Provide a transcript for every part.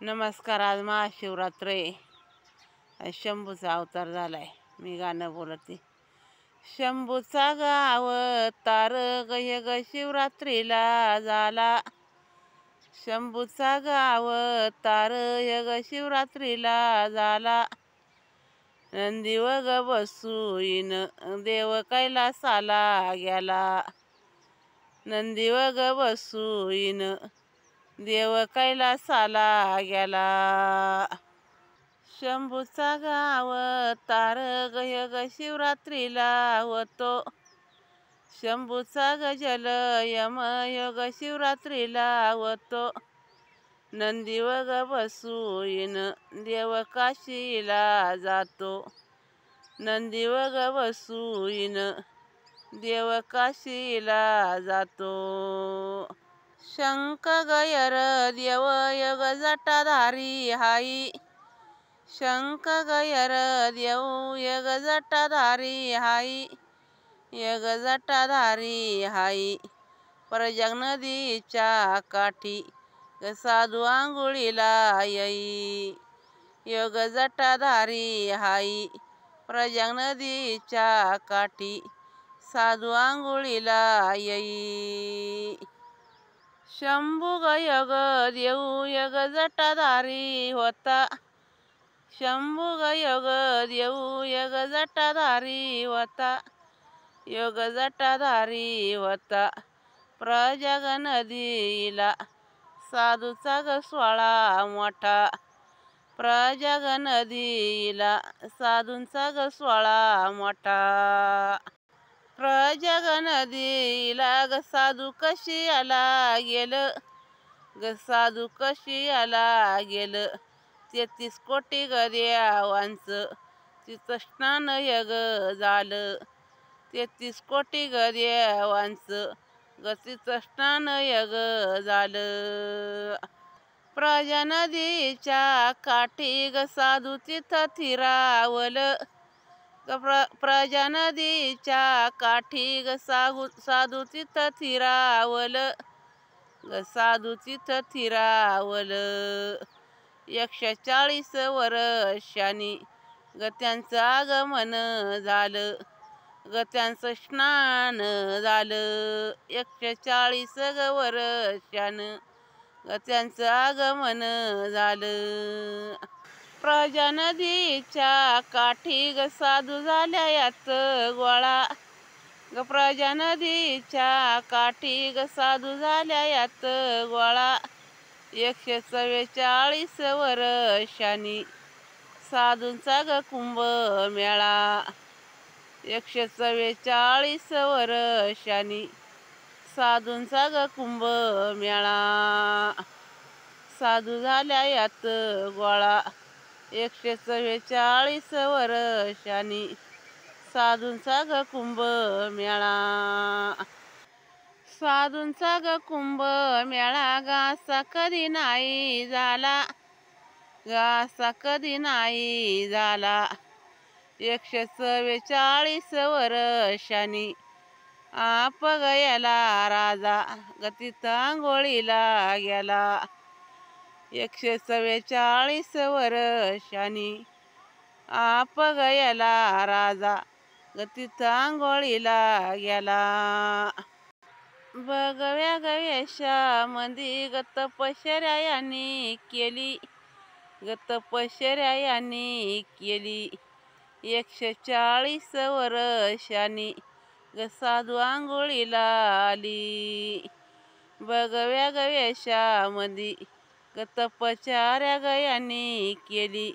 नमस्कार. आज महाशिवरात्र आहे. आज शंभूचा अवतार झालाय. मी गाणं बोलते. शंभूचा अवतार गय ग शिवरात्रीला झाला. शंभूचा अवतार ग शिवरात्रीला झाला. नंदी व ग बसून देव कैलासाला गेला. नंदी व ग बसून देव कैलासाला गेला. शंभूचा अवतार गय ग शिवरात्रीला होतो. शंभूचा जल यमयोग शिवरात्रीला होतो. नंदी व ग बसून देव काशीला जातो. नंदी व ग बसून देव काशीला जातो. शंख गयर देव यग जटाधारी हाई. शंख गयर देव यग जटाधारी हाई. यग जटाधारी हाई. प्रजग नदीच्या काठी ग साधू आंघोळीला येई. योग जटाधारी हाई. प्रजग नदीच्या काठी साधू आंघोळीला येई. शंभू ग योग देऊ यग जटाधारी होता. शंभू ग योग देऊ यग जटाधारी होता. योग जटाधारी होता. प्रजग नदीला साधूचा ग सोळा मोठा. प्रजग नदीला साधूंचा ग सोळा मोठा. प्रजग नदीला ग साधू कशी आला गेल. ग साधू कशी आला गेल. 33 कोटी ग देवांचं तिचं स्नान यग झालं. 33 कोटी ग देवांचं ग तिचं स्नान यग झालं. प्रजा नदीच्या काठी ग साधू तिथं थिरावल. प्रजा नदीच्या काठी ग साधू तिथं थिरावल. ग साधू तिथं थिरावल. 140 वर्षांनी ग त्यांचं आगमन झालं. ग त्यांचं स्नान झालं. 140 ग वर्षानं ग त्यांचं आगमन झालं. प्रजा नदीच्या काठी ग साधू झाल्या यात गोळा. ग प्रजा नदीच्या काठी ग साधू झाल्या यात गोळा. 144 वर्षांनी साधूंचा ग कुंभ मेळा. 144 वर्षांनी साधूंचा ग कुंभ मेळा. साधू झाल्या यात गोळा. 144 वर्षांनी साधूंचा ग कुंभ मेळा. साधूंचा ग कुंभ मेळा गासा कधी नाही झाला. गासा कधी नाही झाला. 144 वर्षांनी आप गयाला राजा ग तिथं आंघोळीला गेला. 144 वर्षांनी आप गयाला राजा ग तिथं आंघोळीला गेला. भगव्या ग वेशामंदी ग तपश्चर्या यांनी केली. ग तपश्चर्या यांनी केली. 140 वर्षांनी ग साधू आंघोळीला आली. भगव्या ग वेशामंदी ग तपश्चर्या ग यांनी केली.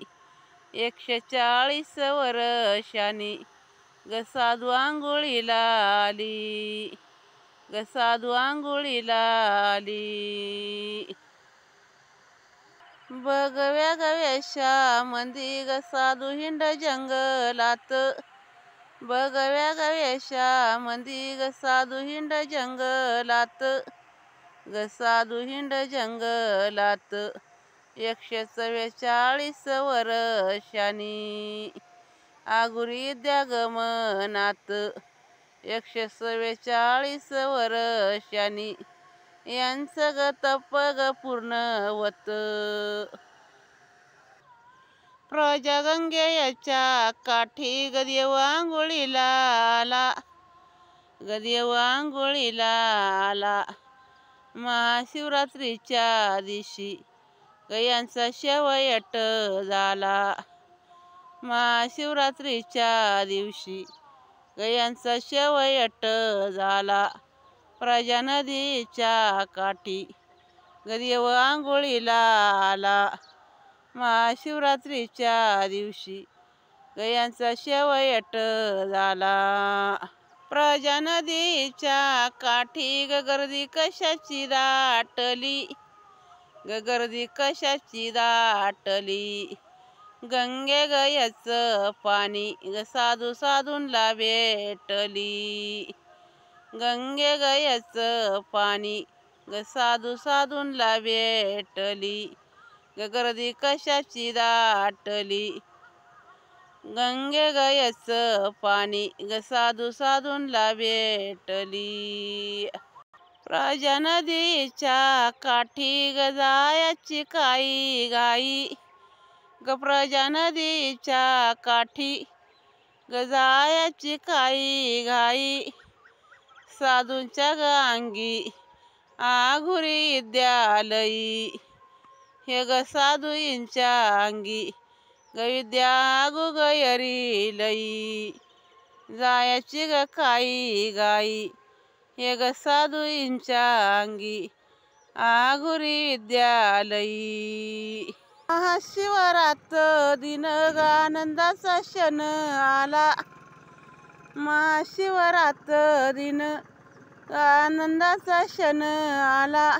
140 वर्षांनी ग साधू आंघोळीला आली. ग साधू आंघोळीला आली. भगव्या ग वेशामंदी ग साधू हिंड जंगलात. भगव्या ग वेशामंदी ग साधू हिंड जंगलात. ग साधू हिंड जंगलात. 144 वर्षांनी आगुरी द्या गमनात. 144 वर्षांनी यांचं ग तप ग पूर्ण होत. प्रजागंगेच्या काठी गदेव आंघोळीला आला, गदेव आंघोळीला आला. महाशिवरात्रीच्या दिवशी गयांचा शेवयट झाला, महाशिवरात्रीच्या दिवशी गयांचा शेवयट झाला. प्रजा नदीच्या काठी गदेव आंघोळीला आला, महाशिवरात्रीच्या दिवशी गयांचा शेवयट झाला. प्रजा नदीच्या काठी गर्दी कशाची दाटली, गर्दी कशाची दाटली. गंगे गयच पाणी साधू साधूंला भेटली, गंगे गयच पाणी साधू साधूंला भेटली. गर्दी कशाची दाटली, गंगे गयच पाणी साधू साधूंला भेटली. प्रजा नदीच्या काठी जायाची काही घाई, प्रजा नदीच्या काठी जायाची काही घाई. साधूंच्या अंगी आघुरी विद्यालयी, हे ग साधूंच्या अंगी विद्या आगु गयरी लई. जायाची ग काही घाई, हे ग साधूंच्या अंगी आघुरी विद्यालयी. महाशिवरात दिन आनंदाचा क्षण आला, महाशिवरात दिन आनंदाचा क्षण आला.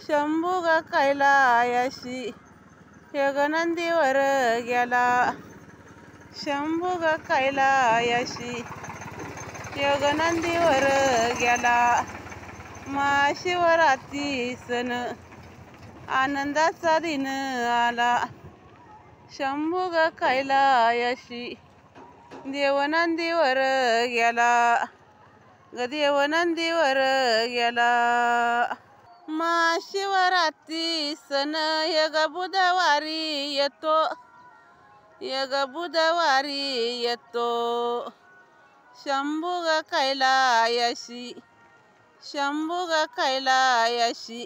शंभू ग कैलायाशी हे ग नंदीवर गेला, शंभू ग कैलायाशी हे ग नंदीवर गेला. महाशिवरात्री सण आनंदाचा दिन आला, शंभू ग कैलायाशी देव नंदीवर गेला, ग देव नंदीवर गेला. महाशिवरात्री सण हे ग बुधवारी येतो, हे ग बुधवारी येतो. शंभू ग कैलायाशी, शंभू ग कैलायाशी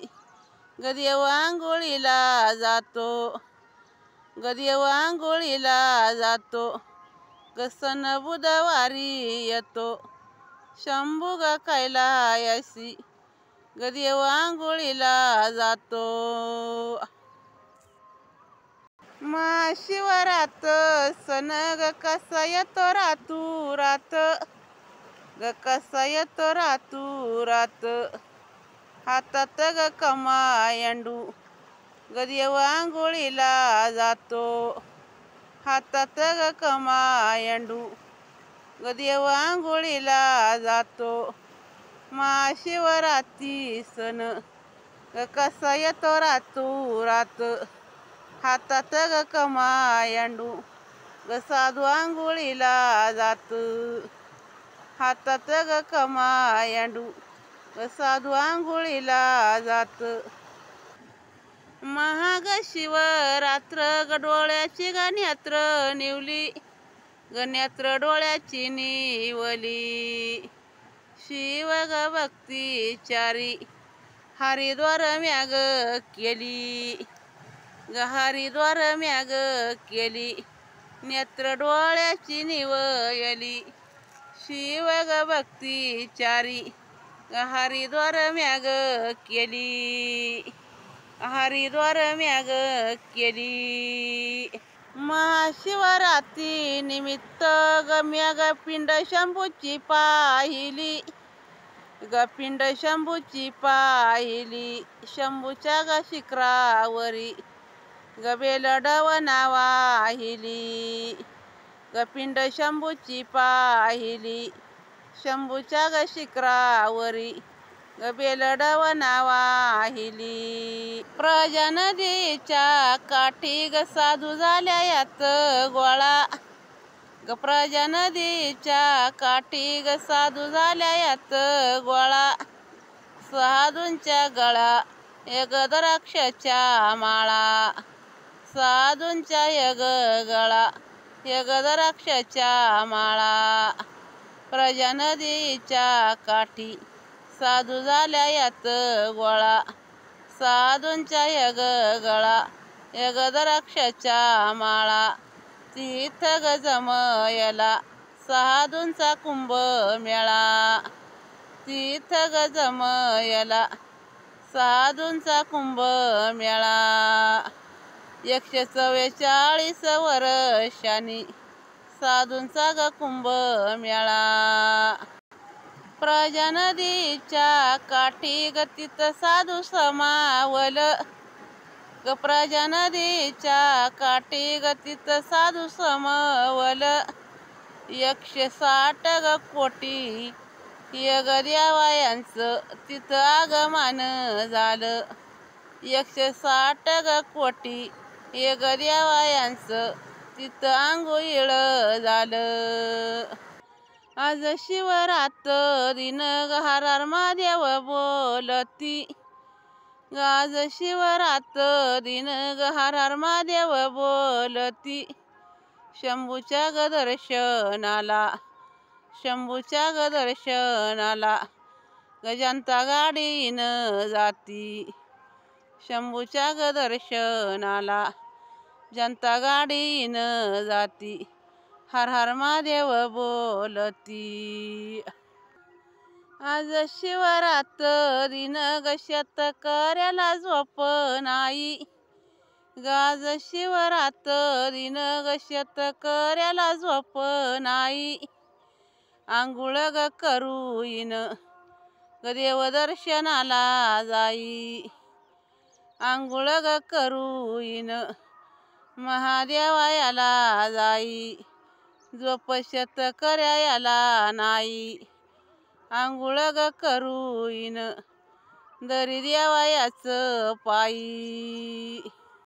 गदेव आंघोळीला जातो, गदेव आंघोळीला जातो. ग सण बुधवारी येतो, शंभू ग कैलायाशी गदेव आंघोळीला जातो. महाशिवरात सण ग कसा येतो रातूरात, ग कसा येतो रातूरात. हातात ग कमायंडू गदेव आंघोळीला जातो, हातात ग कमायंडू गदेव आंघोळीला जातो. महाशिवरात्री सण ग कसा येतो रातूरात. हातात ग कमायंडू ग साधू आंघोळीला जात, हातात ग कमायंडू ग साधू आंघोळीला जात. महाग शिवरात्र ग डोळ्याची ग नेत्र निवली, ग नेत्र डोळ्याची निवली. शिव ग भक्तिचारी हरिद्वार म्याग केली, ग हरिद्वार म्याग केली. नेत्र डोळ्याची निवयली, शिव ग भक्तिचारी हरिद्वार म्याग केली, हरिद्वार म्याग केली. महाशिवरात्री निमित्त ग म्याग पिंड शंभूची पाहिली, ग पिंड शंभूची पाहिली. शंभूच्या ग शिखरावरी ग बेलडवना वाहिली, ग पिंड शंभूची पाहिली. शंभूच्या ग शिखरावरी ग बेलडवना वाहिली. प्रजा नदीच्या काठी ग साधू झाल्या यात गोळा, ग प्रजा नदीच्या काठी ग साधू झाल्या यात गोळा. साधूंच्या गळा एक द्राक्षाच्या माळा, साधूंच्या यग गळा यग द्राक्षाच्या माळा प्रजा नदीच्या काठी साधू झाल्या यात गोळा साधूंच्या यग गळा यग द्राक्षाच्या माळा तीर्थ जमयला साधूंचा कुंभ मेळा तीर्थ जमयला साधूंचा कुंभ मेळा 144 वर्षांनी साधूंचा ग कुंभ मेळा प्रजा नदीच्या काठी गतीत साधू समावल ग प्रजा नदीच्या काठी गतीत साधू समवल 160 ग कोटी यग देवायांचं तिथं आगमन झालं 160 ग कोटी यग देवायांचं तिथं आंघोळीळ झालं आज शिवरात्रीन हर हर महादेव बोलती आज शिवरात्रीन हर हर महादेव बोलती शंभूच्या ग दर्शनाला शंभूच्या ग दर्शनाला जनता गाडीनं जाती शंभूच्या ग दर्शनाला जनता गाडीनं जाती हर हर महादेव बोलती आज शिवरात्रीन ग शेतकऱ्याला झोप नाही गाज शिवरात्रीन ग शेतकऱ्याला झोप नाही आंघोळ ग करूईन ग देवदर्शनाला जाई आंघोळ ग करूईन महादेवायाला जाई झोप शेतकऱ्याला नाही आंघोळ ग करूईन दरी देवायाच पायी